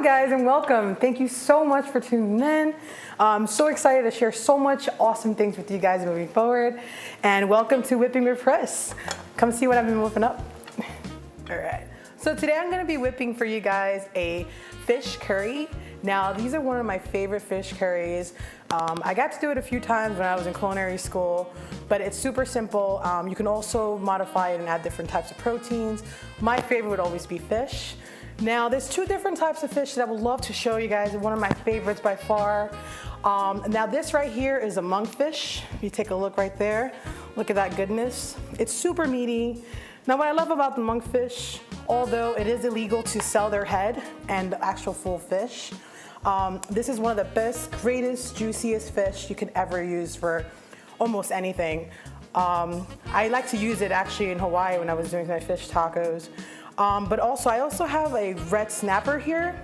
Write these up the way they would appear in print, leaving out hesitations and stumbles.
guys, and welcome. Thank you so much for tuning in. I'm so excited to share so much awesome things with you guys moving forward. And welcome to Whipping with Chris. Come see what I've been whipping up. All right. So today I'm going to be whipping for you guys a fish curry. Now, these are one of my favorite fish curries. I got to do it a few times when I was in culinary school, but it's super simple. You can also modify it and add different types of proteins. My favorite would always be fish. Now, there's two different types of fish that I would love to show you guys. One of my favorites by far. Now, this right here is a monkfish. If you take a look right there, look at that goodness. It's super meaty. Now, what I love about the monkfish, although it is illegal to sell their head and the actual full fish, this is one of the best, greatest, juiciest fish you could ever use for almost anything. I like to use it actually in Hawaii when I was doing my fish tacos. But also, I also have a red snapper here.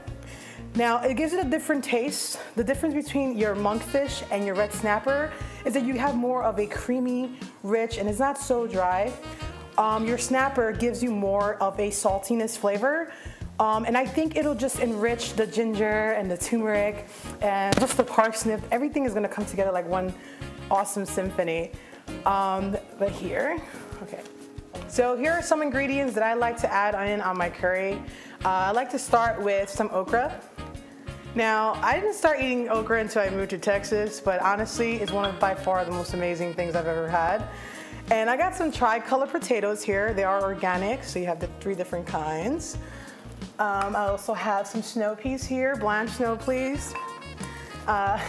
Now, it gives it a different taste. The difference between your monkfish and your red snapper is that you have more of a creamy, rich, and it's not so dry. Your snapper gives you more of a saltiness flavor. And I think it'll just enrich the ginger and the turmeric and just the parsnip. Everything is gonna come together like one awesome symphony. But here, okay. So here are some ingredients that I like to add in on my curry. I like to start with some okra. Now, I didn't start eating okra until I moved to Texas, but honestly, it's one of by far the most amazing things I've ever had. And I got some tricolor potatoes here. They are organic, so you have the 3 different kinds. I also have some snow peas here, blanched snow peas. I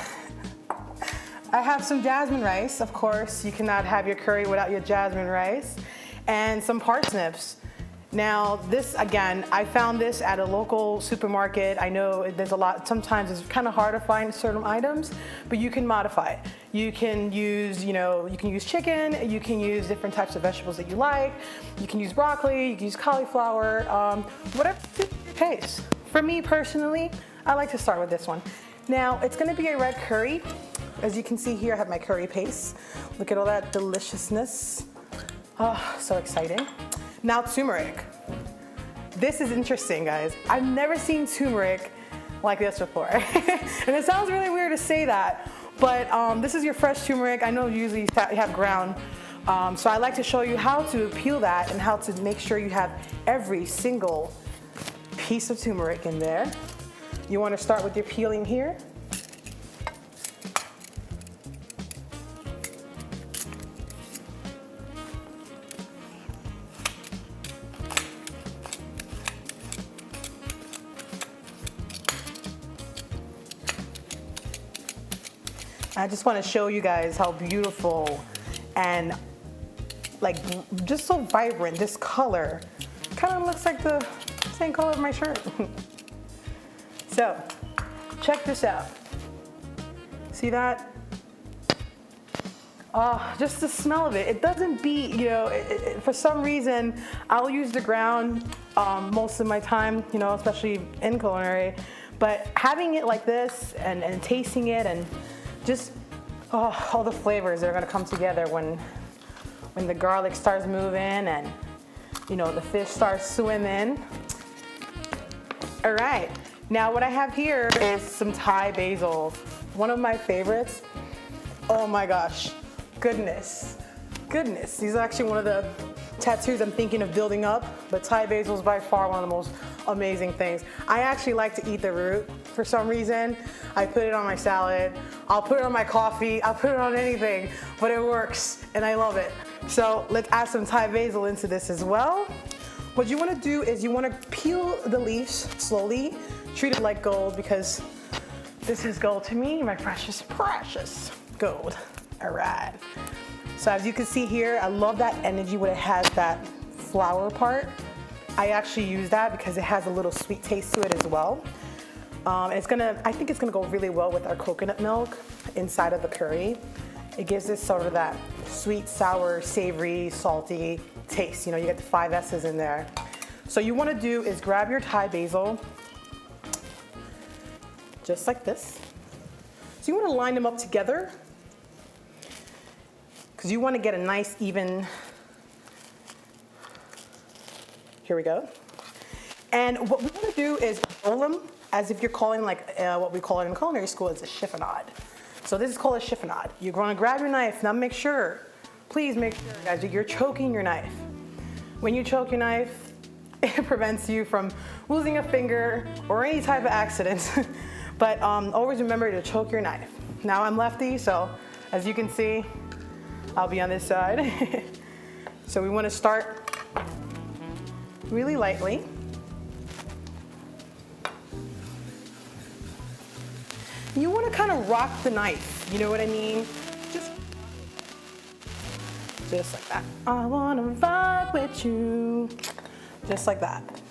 have some jasmine rice, of course. You cannot have your curry without your jasmine rice. And some parsnips. Now, this, again, I found this at a local supermarket. I know there's a lot, sometimes it's kind of hard to find certain items, but you can modify it. You can use, you can use chicken, you can use different types of vegetables that you like, you can use broccoli, you can use cauliflower, whatever suits your taste. For me personally, I like to start with this one. Now, it's gonna be a red curry. As you can see here, I have my curry paste. Look at all that deliciousness. Oh, so exciting. Now, turmeric. This is interesting, guys. I've never seen turmeric like this before. And it sounds really weird to say that, but this is your fresh turmeric. I know usually you have ground. So I like to show you how to peel that and how to make sure you have every single piece of turmeric in there. You want to start with your peeling here. I just want to show you guys how beautiful and like just so vibrant this color kind of looks like the same color of my shirt. So check this out. See that? Oh, just the smell of it. It doesn't beat, for some reason I'll use the ground most of my time, especially in culinary, but having it like this and tasting it and just all the flavors that are gonna come together when the garlic starts moving and the fish starts swimming. All right, now what I have here is some Thai basil, one of my favorites. Oh my gosh, goodness. These are actually one of the tattoos I'm thinking of building up, but Thai basil is by far one of the most amazing things. I actually like to eat the root for some reason. I put it on my salad, I'll put it on my coffee, I'll put it on anything, but it works and I love it. So let's add some Thai basil into this as well. What you want to do is you want to peel the leaves slowly, treat it like gold because this is gold to me, my precious, precious gold. All right. So as you can see here, I love that energy when it has that flower part. I actually use that because it has a little sweet taste to it as well. I think it's gonna go really well with our coconut milk inside of the curry. It gives it sort of that sweet, sour, savory, salty taste. You get the 5 S's in there. So you wanna do is grab your Thai basil, just like this. So you wanna line them up together because you wanna get a nice, even, here we go. And what we want to do is roll them as if you're calling like what we call it in culinary school is a chiffonade. So this is called a chiffonade. You're going to grab your knife. Now make sure, please make sure, guys, you're choking your knife. When you choke your knife, it prevents you from losing a finger or any type of accidents. But always remember to choke your knife. Now I'm lefty, so as you can see, I'll be on this side. So we want to start really lightly. You want to kind of rock the knife, you know what I mean? Just like that. I want to vibe with you. Just like that.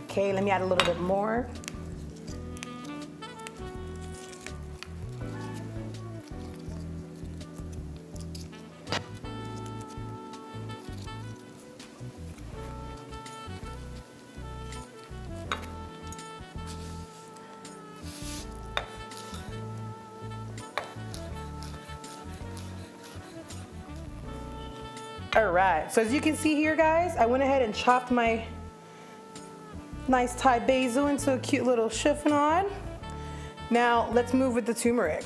Okay, let me add a little bit more. All right, so as you can see here, guys, I went ahead and chopped my nice Thai basil into a cute little chiffonade. Now let's move with the turmeric.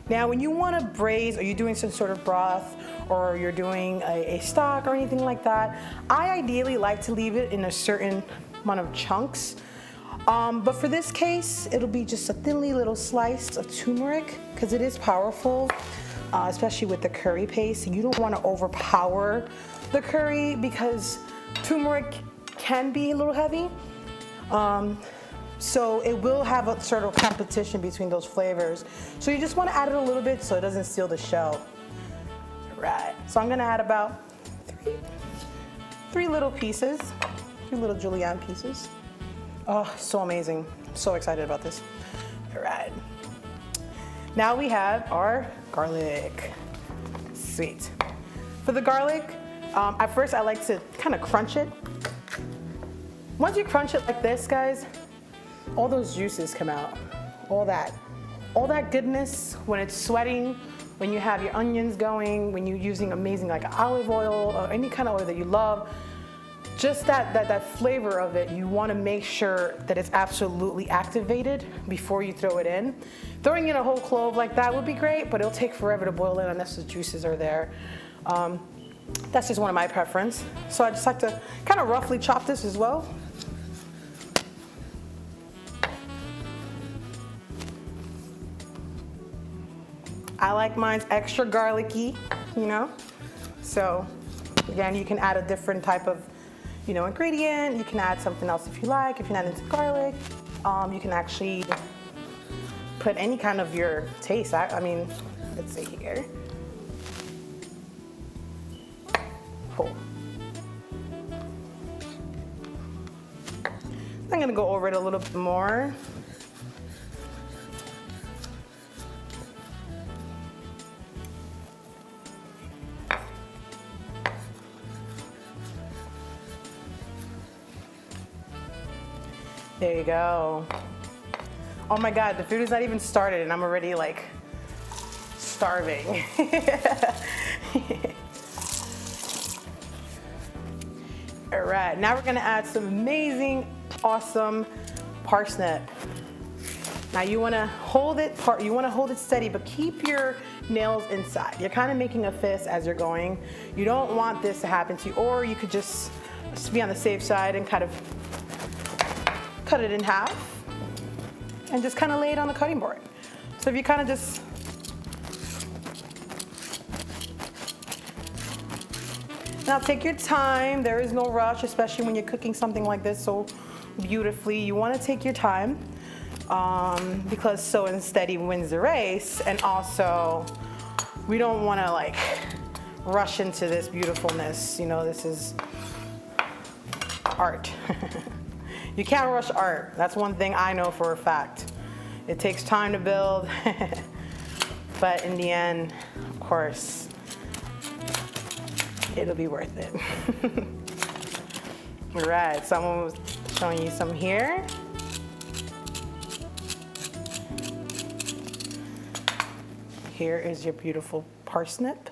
Now when you want to braise, or you're doing some sort of broth, or you're doing a stock or anything like that, I ideally like to leave it in a certain amount of chunks. But for this case, it'll be just a thinly little slice of turmeric because it is powerful. Especially with the curry paste. You don't want to overpower the curry because turmeric can be a little heavy. So it will have a sort of competition between those flavors. So you just want to add it a little bit so it doesn't steal the show. Right. So I'm going to add about three little pieces, 3 little julienne pieces. Oh, so amazing. I'm so excited about this. All right. Now we have our garlic. Sweet. For the garlic, at first I like to kind of crunch it. Once you crunch it like this, guys, all those juices come out. All that goodness when it's sweating, when you have your onions going, when you're using amazing like olive oil or any kind of oil that you love. Just that flavor of it, you want to make sure that it's absolutely activated before you throw it in. Throwing in a whole clove like that would be great, but it'll take forever to boil in unless the juices are there. That's just one of my preference. So I just like to kind of roughly chop this as well. I like mine extra garlicky, you know. So again, you can add a different type of ingredient. You can add something else if you like. If you're not into garlic, you can actually put any kind of your taste. I mean, let's see here. Cool. I'm gonna go over it a little bit more. There you go. Oh my God, the food is not even started and I'm already like starving. All right, now we're gonna add some amazing, awesome parsnip. Now you wanna hold it steady, but keep your nails inside. You're kind of making a fist as you're going. You don't want this to happen to you, or you could just be on the safe side and kind of cut it in half and just kind of lay it on the cutting board. So if you kind of just now take your time, there is no rush, especially when you're cooking something like this so beautifully. You want to take your time because slow and steady wins the race, and also we don't want to like rush into this beautifulness. This is art. You can't rush art. That's one thing I know for a fact. It takes time to build, but in the end, of course, it'll be worth it. All right, someone was showing you some here. Here is your beautiful parsnip.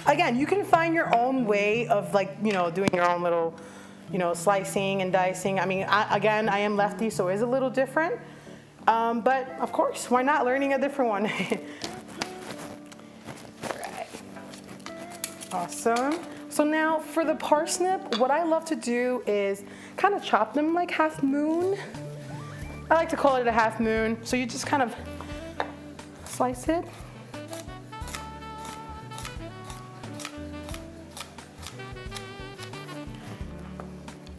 Again, you can find your own way of doing your own little slicing and dicing. I mean, again, I am lefty, so it is a little different. But of course, why not learning a different one? Alright. Awesome. So now for the parsnip, what I love to do is kind of chop them like half moon. I like to call it a half moon. So you just kind of slice it.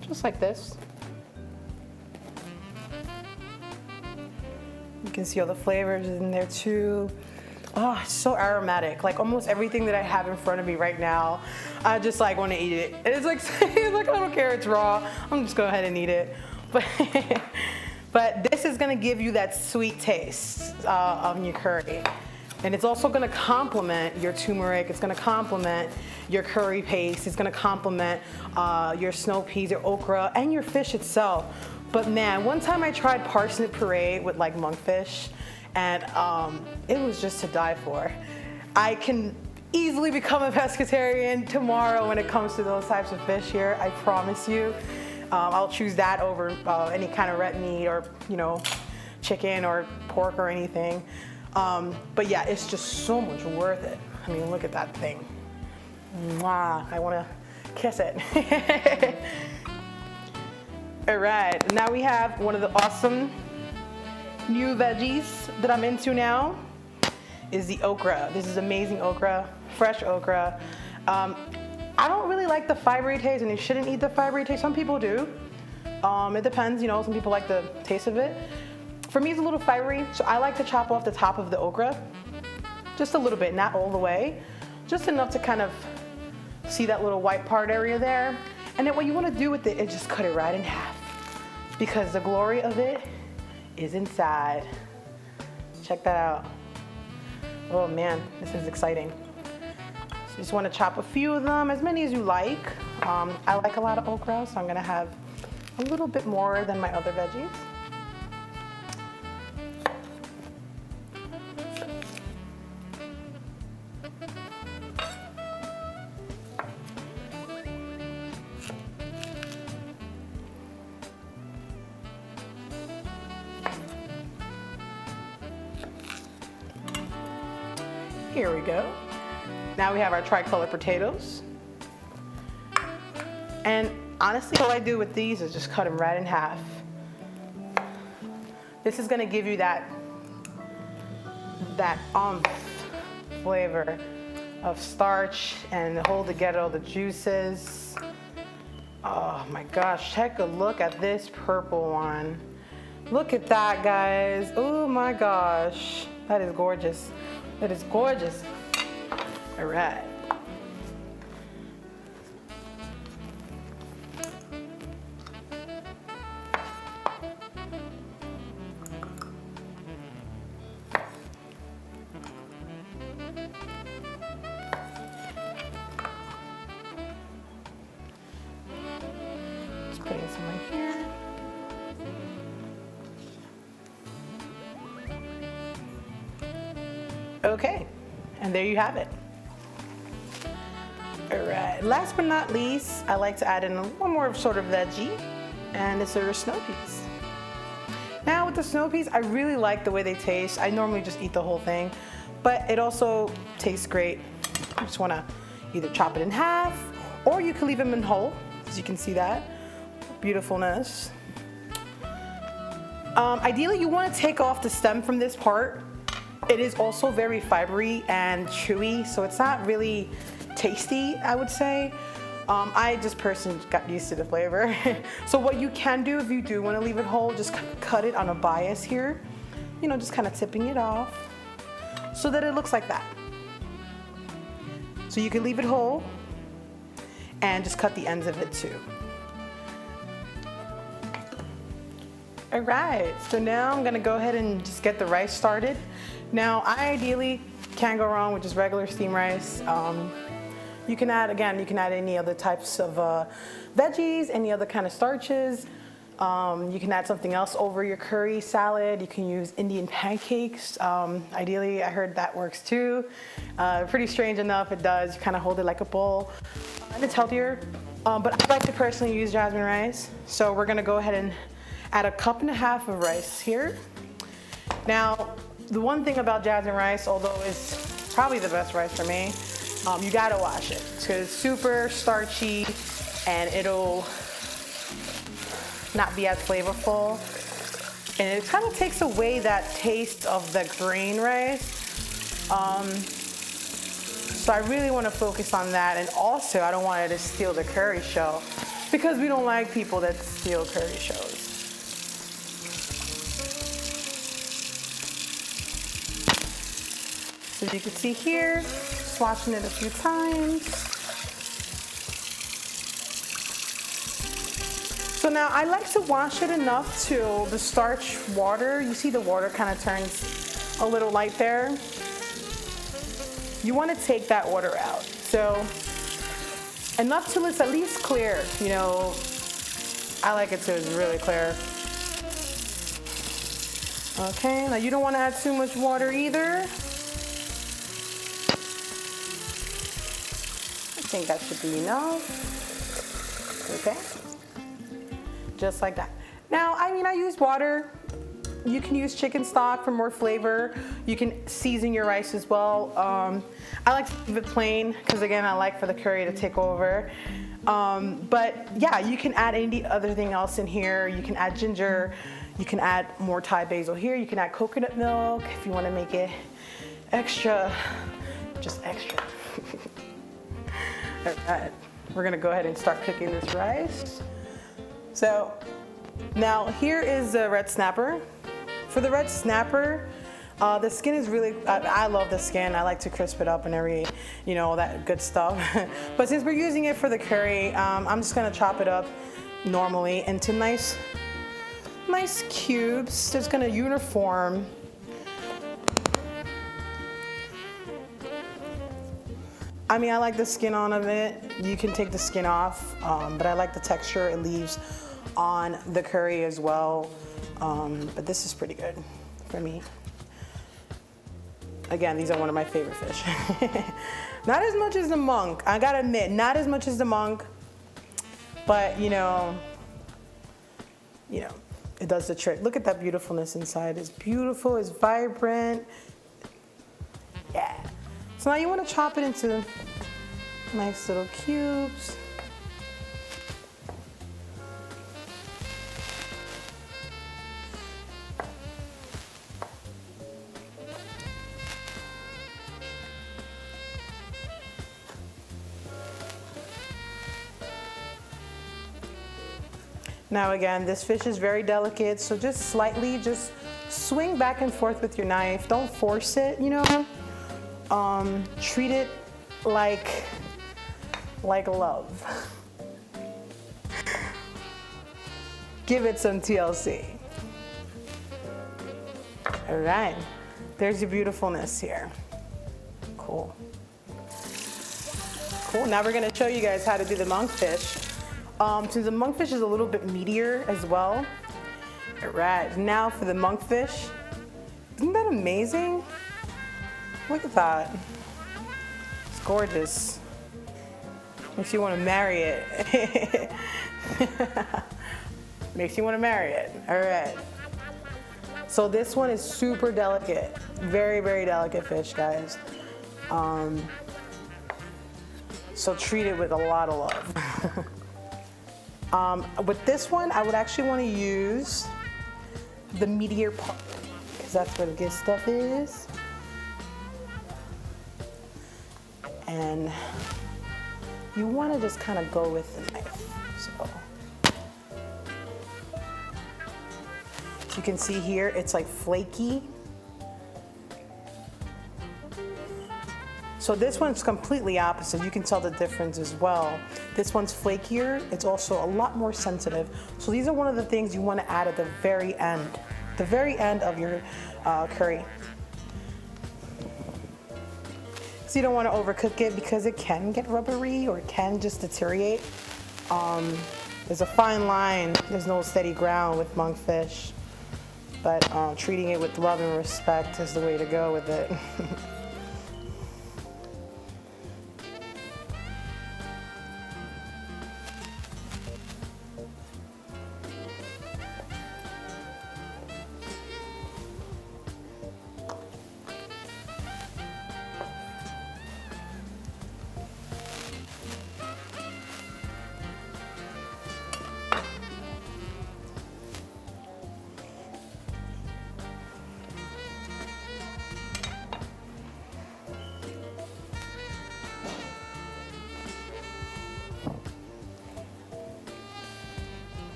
Just like this. You can see all the flavors in there too. Oh, it's so aromatic. Like almost everything that I have in front of me right now, I just like want to eat it. It's like, it's like I don't care it's raw. I'm just go ahead and eat it. But this is gonna give you that sweet taste of your curry. And it's also gonna complement your turmeric. It's gonna complement your curry paste. It's gonna complement your snow peas, your okra, and your fish itself. But man, one time I tried parsnip puree with like monkfish, and it was just to die for. I can easily become a pescatarian tomorrow when it comes to those types of fish here, I promise you. I'll choose that over any kind of red meat or, chicken or pork or anything. But yeah, it's just so much worth it. I mean, look at that thing. Mwah, I want to kiss it. All right, now we have one of the awesome new veggies that I'm into now is the okra. This is amazing okra, fresh okra. I don't really like the fibery taste, and you shouldn't eat the fibery taste. Some people do. It depends, some people like the taste of it. For me, it's a little fibery, so I like to chop off the top of the okra. Just a little bit, not all the way. Just enough to kind of see that little white part area there. And then what you want to do with it is just cut it right in half, because the glory of it is inside. Check that out. Oh man, this is exciting. So you just want to chop a few of them, as many as you like. I like a lot of okra, so I'm going to have a little bit more than my other veggies. Here we go. Now we have our tricolor potatoes. And honestly, all I do with these is just cut them right in half. This is gonna give you that flavor of starch and hold together all the juices. Oh my gosh, take a look at this purple one. Look at that, guys. Oh my gosh, that is gorgeous. That is gorgeous. All right. Just putting some right here. Okay, and there you have it. All right, last but not least, I like to add in one more sort of veggie, and it's our snow peas. Now with the snow peas, I really like the way they taste. I normally just eat the whole thing, but it also tastes great. You just wanna either chop it in half, or you can leave them in whole, as you can see that beautifulness. Ideally, you wanna take off the stem from this part. It is also very fibery and chewy, so it's not really tasty, I would say. I just personally got used to the flavor. So what you can do if you do want to leave it whole, just cut it on a bias here. Just kind of tipping it off so that it looks like that. So you can leave it whole and just cut the ends of it too. All right, so now I'm gonna go ahead and just get the rice started. Now, I ideally can't go wrong with just regular steamed rice. You can add any other types of veggies, any other kind of starches. You can add something else over your curry salad. You can use Indian pancakes. Ideally, I heard that works too. Pretty strange enough, it does. You kind of hold it like a bowl. And it's healthier. But I like to personally use jasmine rice. So we're gonna go ahead and add 1.5 cups of rice here. Now, the one thing about jasmine rice, although it's probably the best rice for me, you gotta wash it because it's super starchy and it'll not be as flavorful. And it kind of takes away that taste of the green rice. So I really want to focus on that. And also, I don't want it to steal the curry show because we don't like people that steal curry shows. So you can see here, just washing it a few times. So now I like to wash it enough till the starch water, you see the water kind of turns a little light there. You want to take that water out. So enough till it's at least clear, you know. I like it till it's really clear. Okay, now you don't want to add too much water either. I think that should be enough. Okay, just like that. Now, I mean, I use water. You can use chicken stock for more flavor. You can season your rice as well. I like to leave it plain because, again, I like for the curry to take over. But yeah, you can add any other thing else in here. You can add ginger. You can add more Thai basil here. You can add coconut milk if you want to make it extra, just extra. All right, we're gonna go ahead and start cooking this rice. So now here is the red snapper. For the red snapper, the skin is really, I love the skin. I like to crisp it up and you know, that good stuff. But since we're using it for the curry, I'm just gonna chop it up normally into nice cubes. Just gonna uniform. I mean, I like the skin on of it. You can take the skin off, but I like the texture it leaves on the curry as well. But this is pretty good for me. Again, these are one of my favorite fish. Not as much as the monk, I gotta admit, not as much as the monk, but you know, it does the trick. Look at that beautifulness inside. It's beautiful, it's vibrant. Yeah. So now you want to chop it into nice little cubes. Now again, this fish is very delicate, so just slightly, just swing back and forth with your knife. Don't force it, you know. Treat it like love. Give it some TLC. All right, there's your beautifulness here. Cool. Cool, now we're gonna show you guys how to do the monkfish. Since the monkfish is a little bit meatier as well. All right, now for the monkfish. Isn't that amazing? Look at that. It's gorgeous. Makes you want to marry it. Makes you want to marry it. All right. So this one is super delicate. Very, very delicate fish, guys. So treat it with a lot of love. With this one, I would actually want to use the meatier part because that's where the good stuff is. And you want to just kind of go with the knife. So you can see here, it's like flaky. So this one's completely opposite. You can tell the difference as well. This one's flakier. It's also a lot more sensitive. So these are one of the things you want to add at the very end of your curry. So you don't want to overcook it because it can get rubbery or it can just deteriorate. There's a fine line. There's no steady ground with monkfish, but treating it with love and respect is the way to go with it.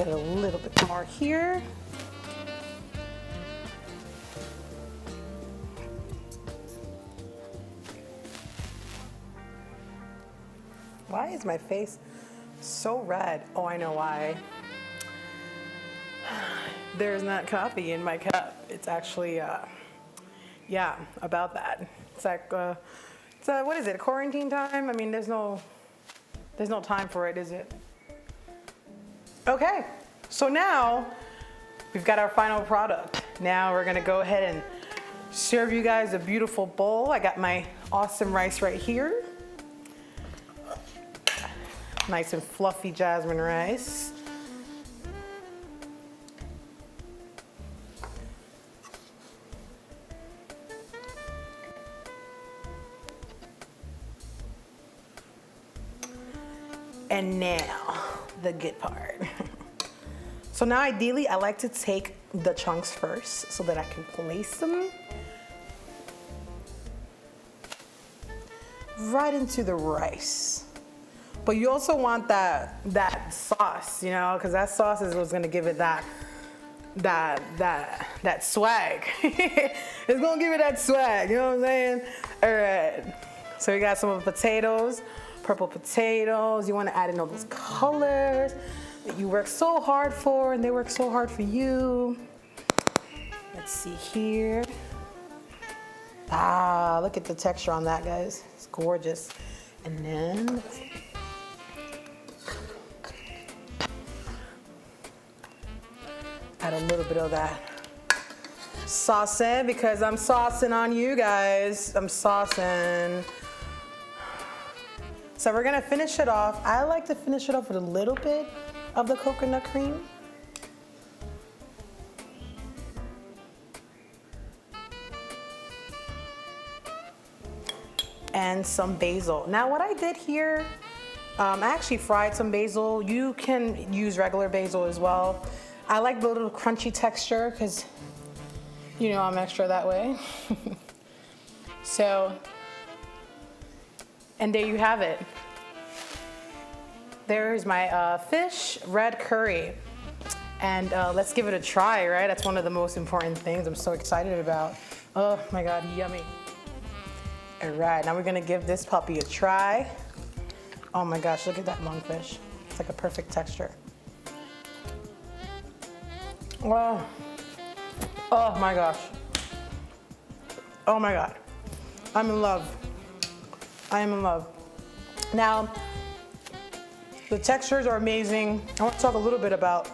Get a little bit more here. Why is my face so red? Oh, I know why. There's not coffee in my cup. It's actually, yeah, about that. It's like, what is it, quarantine time? I mean, there's no time for it, is it? Okay, so now we've got our final product. Now we're gonna go ahead and serve you guys a beautiful bowl. I got my awesome rice right here. Nice and fluffy jasmine rice. And now, the good part. So now ideally, I like to take the chunks first so that I can place them right into the rice. But you also want that sauce, you know, because that sauce is what's gonna give it that swag. It's gonna give it that swag, you know what I'm saying? All right, so we got some of the potatoes, purple potatoes. You wanna add in all those colors that you work so hard for and they work so hard for you. Let's see here. Ah, look at the texture on that, guys. It's gorgeous. And then, add a little bit of that sauce in because I'm saucing on you guys. I'm saucing. So we're gonna finish it off. I like to finish it off with a little bit of the coconut cream. And some basil. Now what I did here, I actually fried some basil. You can use regular basil as well. I like the little crunchy texture because, you know, I'm extra that way. So, and there you have it. There's my fish red curry. And let's give it a try, right? That's one of the most important things I'm so excited about. Oh my God, yummy. All right, now we're gonna give this puppy a try. Oh my gosh, look at that monkfish. It's like a perfect texture. Oh, oh my gosh. Oh my God, I'm in love. I am in love. Now, the textures are amazing. I want to talk a little bit about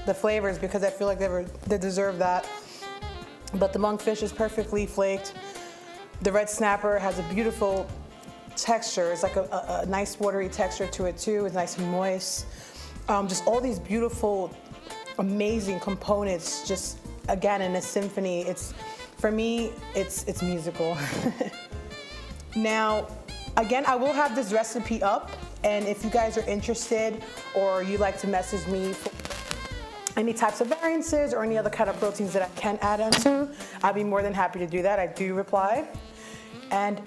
the flavors because I feel like they deserve that. But the monkfish is perfectly flaked. The red snapper has a beautiful texture. It's like a nice watery texture to it too. It's nice and moist. Just all these beautiful, amazing components, just again in a symphony. It's, for me, it's musical. Now, again, I will have this recipe up, and if you guys are interested or you like to message me for any types of variances or any other kind of proteins that I can add onto, I'd be more than happy to do that. I do reply. And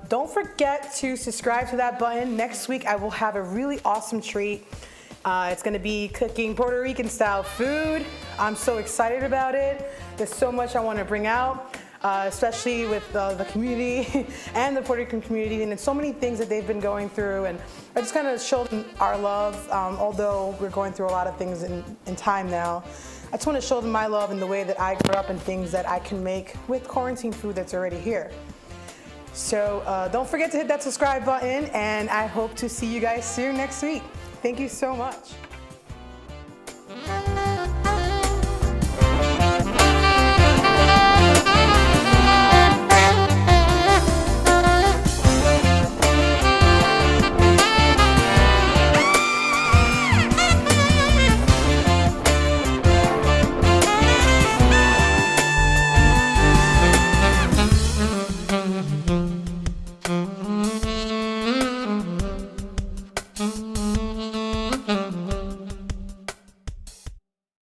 don't forget to subscribe to that button. Next week, I will have a really awesome treat. It's gonna be cooking Puerto Rican style food. I'm so excited about it. There's so much I wanna bring out, especially with the community and the Puerto Rican community. And there's so many things that they've been going through. And I just kind of show them our love, although we're going through a lot of things in time now. I just wanna show them my love and the way that I grew up and things that I can make with quarantine food that's already here. So don't forget to hit that subscribe button, and I hope to see you guys soon next week. Thank you so much.